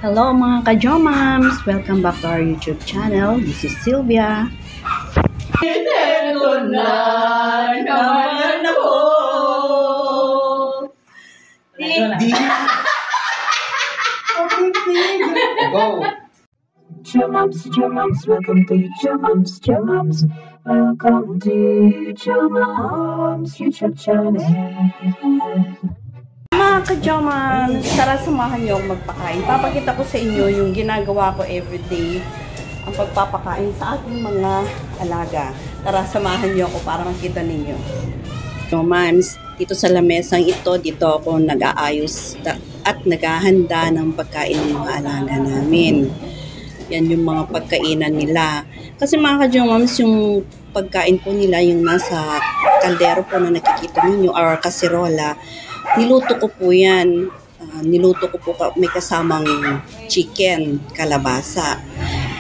Hello mga ka-Jomams! Welcome back to our YouTube channel. This is Sylvia. Ito na naman ako. Go! Jomams, welcome to Jomams. Welcome to Jomams YouTube channel. Mga ka-Jomams, tara samahan niyo akong magpakain. Papakita ko sa inyo yung ginagawa ko everyday, ang pagpapakain sa ating mga alaga. Tara samahan niyo ako para makita ninyo. Jomams, dito sa lamesang ito, dito ako nag-aayos at naghahanda ng pagkain ng mga alaga namin. Yan yung mga pagkainan nila. Kasi mga ka-Jomams, yung pagkain po nila, yung nasa kaldero po na nakikita ninyo, or kaserola, niluto ko po yan. Niluto ko po, may kasamang chicken, kalabasa.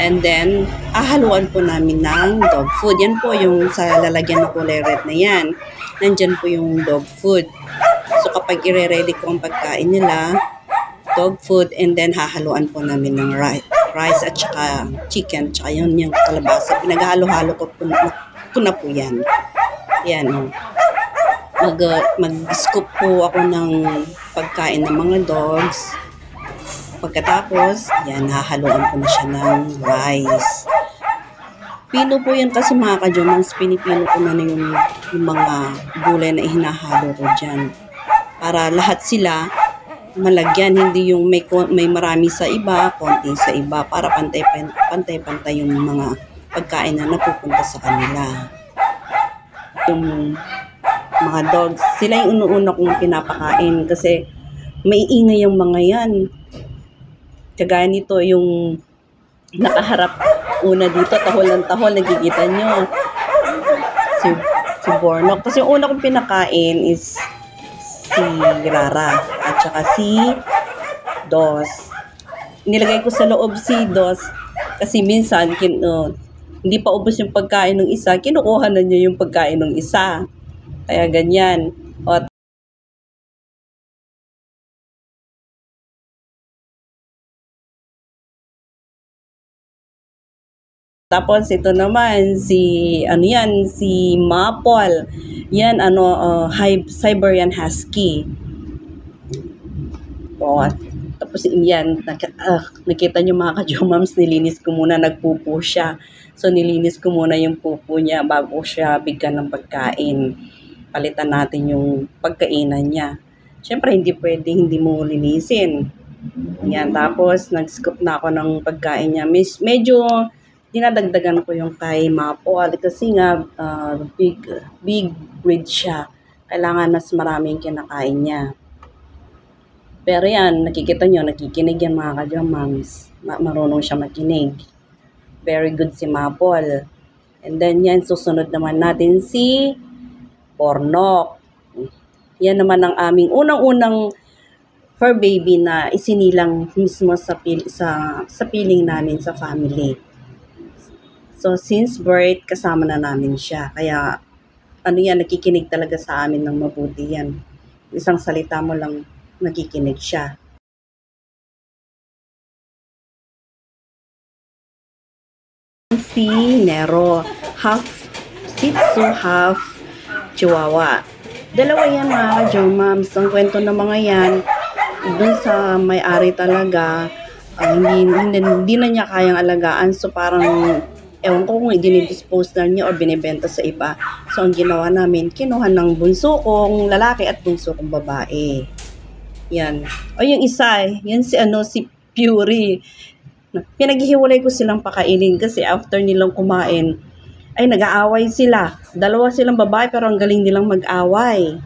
And then, ahaluan po namin ng dog food. Yan po yung sa lalagyan ng kulay red na yan. Nandyan po yung dog food. So, kapag i-ready ko ang pagkain nila, dog food, and then hahaluan po namin ng rice at saka chicken, tsaka yun yung kalabasa. Pinaghalo-halo ko na po yan. Yan. Mag-scoop po ako ng pagkain ng mga dogs. Pagkatapos, yan, hahaluan ko na siya ng rice. Pino po yan kasi mga ka-Jomams, pinipino ko na yung mga gulay na ihinahalo ko dyan. Para lahat sila malagyan, hindi yung may marami sa iba, konti sa iba, para pantay-pantay yung mga pagkain na napupunta sa kanila. Yung mga dogs, sila yung inuuna kong pinapakain kasi may ingay yung mga yan. Kagaya nito, yung nakaharap una dito, tahol ng tahol, nagkikita nyo. Si Bornok. Kasi yung una kong pinakain is si Rara at saka si Dos. Nilagay ko sa loob si Dos kasi minsan hindi pa ubos yung pagkain ng isa, kinukuha na niya yung pagkain ng isa. Kaya ganyan. O, tapos ito naman si Maple. Yan Siberian Husky. O, tapos yan nakita niyo mga ka-Jomams, nilinis ko muna, nagpupo siya. So nilinis ko muna yung pupo niya bago siya bigyan ng pagkain. Palitan natin yung pagkainan niya. Siyempre hindi pwede hindi mo linisin. Yan, tapos nag-scoop na ako ng pagkain niya. Medyo dinadagdagan ko yung kay Maple kasi nga big breed siya. Kailangan mas maraming kinakain niya. Pero yan, nakikita nyo, nakikinig yan mga ka-Jomams. Marunong siya makinig. Very good si Maple. And then yan, susunod naman natin si Bornok. Yan naman ang aming unang-unang fur baby na isinilang mismo sa piling namin sa family. So, since birth, kasama na namin siya. Kaya, nakikinig talaga sa amin ng mabuti yan. Isang salita mo lang, nakikinig siya. Si Nero, half Shih Tzu, half Chihuahua. Dalawa yan mga ka-Jomams. Ang kwento ng mga yan, dun sa may-ari talaga, hindi na niya kayang alagaan. So, parang ewan ko kung i-dispose na niya o binibenta sa iba. So, ang ginawa namin, kinuha ng bunso kong lalaki at bunso kong babae. Yan. O yung isa, yan si Fury. Pinaghihiwalay ko silang pakainin kasi after nilang kumain, ay nag-aaway sila. Dalawa silang babae pero ang galing nilang mag-away.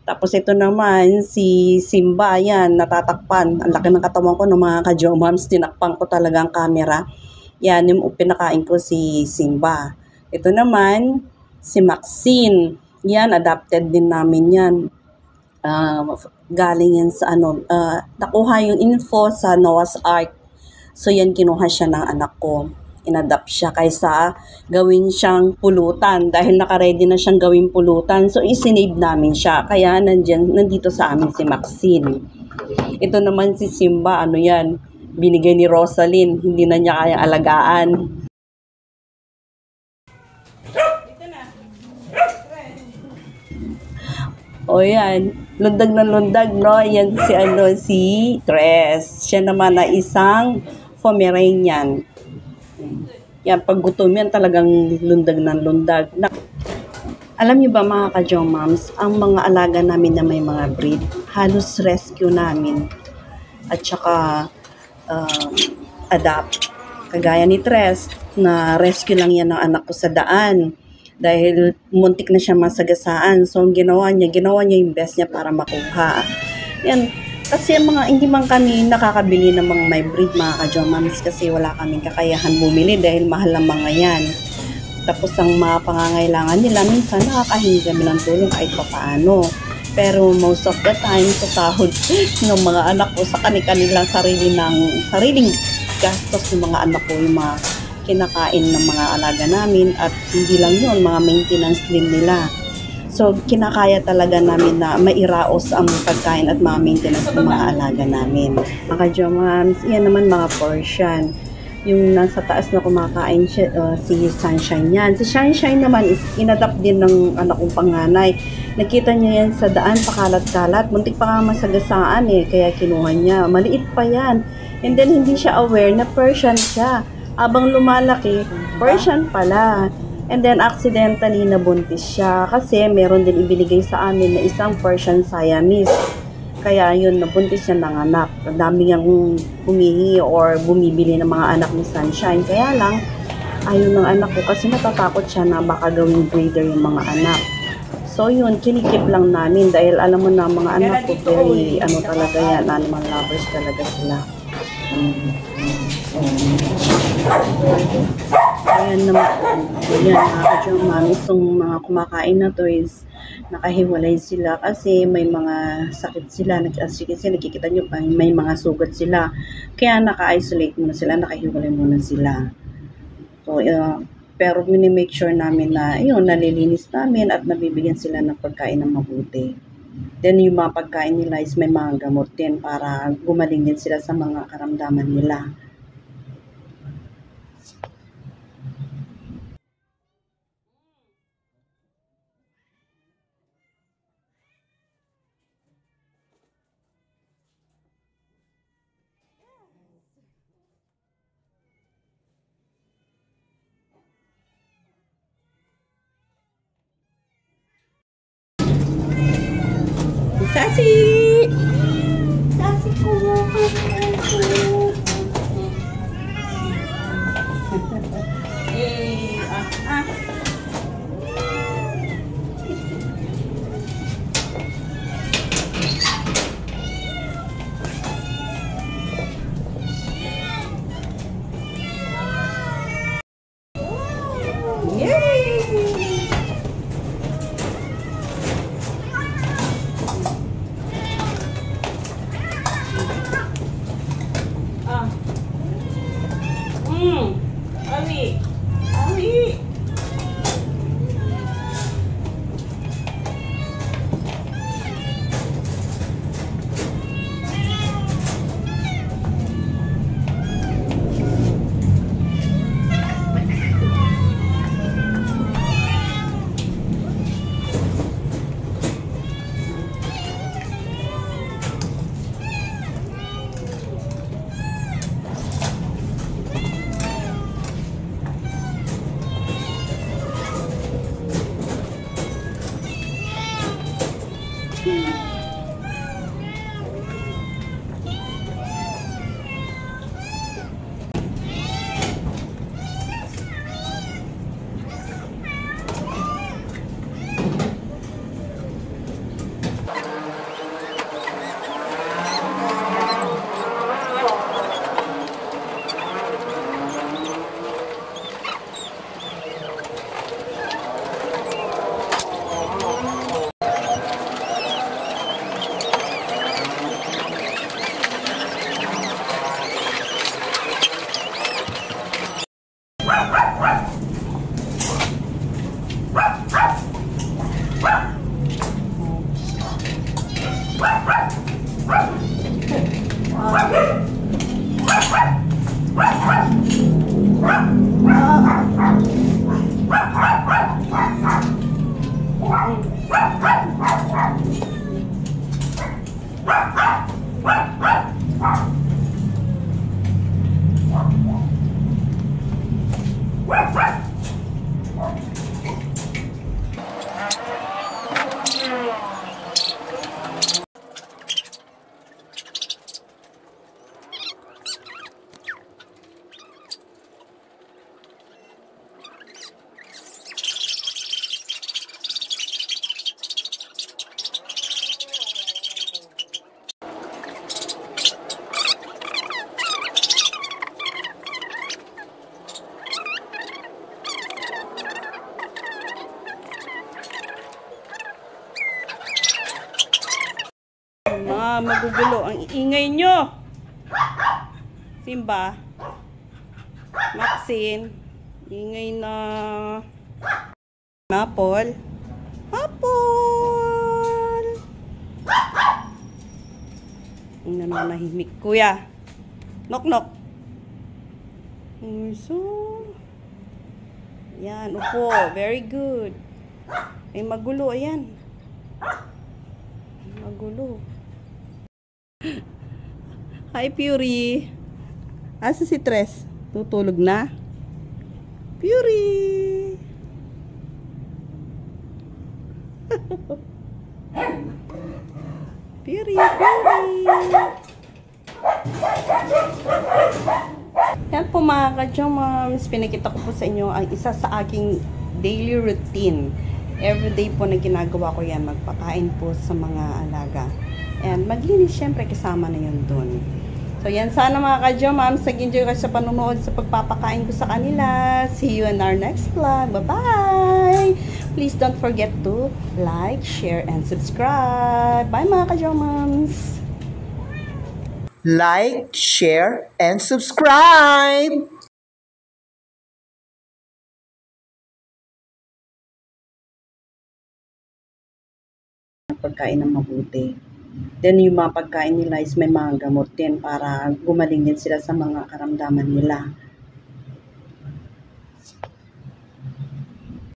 Tapos ito naman, si Simba, yan, natatakpan. Ang laki ng katawan ko ng mga ka-Jomams, tinakpan ko talaga ang camera. Yan, yung pinakain ko si Simba. Ito naman, si Maxine. Yan, adopted din namin yan. Galing yan sa nakuha yung info sa Noah's Ark. So, yan, kinuha siya ng anak ko. Inadapt siya kaysa gawin siyang pulutan. Dahil nakaready na siyang gawin pulutan. So, isinave namin siya. Kaya, nandito sa amin si Maxine. Ito naman si Simba, ano yan, binigay ni Rosaline, hindi na niya kaya alagaan. O yan, lundag na lundag, no? Yan si Tres. Siya naman na isang Pomeranian. Yan, pag gutom yan, talagang lundag ng lundag. Alam niyo ba mga ka-Jomams, ang mga alaga namin na may mga breed, halos rescue namin. At saka adapt. Kagaya ni Tres, na rescue lang yan ng anak ko sa daan. Dahil muntik na siya masagasaan. So, ang ginawa niya yung best niya para makuha. Yan. Kasi hindi man kami nakakabili ng mga may breed, mga ka-Jomams, kasi wala kaming kakayahan bumili dahil mahal ang mga yan. Tapos, ang mga pangangailangan nila, minsan nakakahingi kami ng tulong kahit papaano. Pero most of the time, sa sahod ng mga anak ko, sa kanilang sariling gastos ng mga anak ko, yung mga kinakain ng mga alaga namin, at hindi lang yun, mga maintenance din nila. So, kinakaya talaga namin na mairaos ang pagkain at mga maintenance ng mga alaga namin. Mga ka-Jomams, yan naman mga Persian. Yung nasa taas na kumakain siya, si Sunshine yan. Si Sunshine naman is inadapt din ng anak kong panganay. Nakita niya yan sa daan, pakalat-kalat. Muntik pa nga masagasaan kaya kinuha niya. Maliit pa yan. And then, hindi siya aware na Persian siya. Abang lumalaki, Persian pala. And then, accidentally nabuntis siya kasi meron din ibinigay sa amin na isang Persian Siamese. Kaya yun, nabuntis siya ng anak. Ang dami niyang humihingi or bumibili ng mga anak ni Sunshine. Kaya lang, ayaw ng anak ko kasi natatakot siya na baka gawing breeder yung mga anak. So yun, kinikip lang namin dahil alam mo na mga anak ko, very talaga yan, animal lovers talaga sila. Ayan naman, yan mga ka-Jomams, itong mga kumakain na to is nakahiwalay sila kasi may mga sakit sila. Kasi nakikita nyo pa, may mga sugat sila. Kaya naka-isolate muna sila, nakahiwalay muna sila. So, pero minimake sure namin na yun, nalilinis namin at nabibigyan sila ng pagkain ng mabuti. Then yung mga pagkain nila is may mga gamot din para gumaling din sila sa mga karamdaman nila. Sassy! Sassy ko! Ali! Magugulo ang ingay nyo. Simba, Maxine, ingay na. Apple. Ang nananahimik, kuya. Knock. So, yan, upo. Very good. Ay, magulo, ayan. Magulo. Hi, Fury. Asa si Tres? Tutulog na? Fury! Fury! Yan po mga ka-Jomams, pinakita ko po sa inyo ang isa sa aking daily routine. Everyday po na ginagawa ko yan, magpakain po sa mga alaga. And maglinis syempre kasama na yun dun. So yan, sana mga ka-Jomams, nag-enjoy kayo sa panonood sa pagpapakain ko sa kanila. See you in our next vlog. Bye-bye! Please don't forget to like, share, and subscribe. Bye mga ka-Jomams! Like, share, and subscribe! Pagkain ng mabuti. Then yung mga pagkain nila is may mga gamot din para gumaling din sila sa mga karamdaman nila.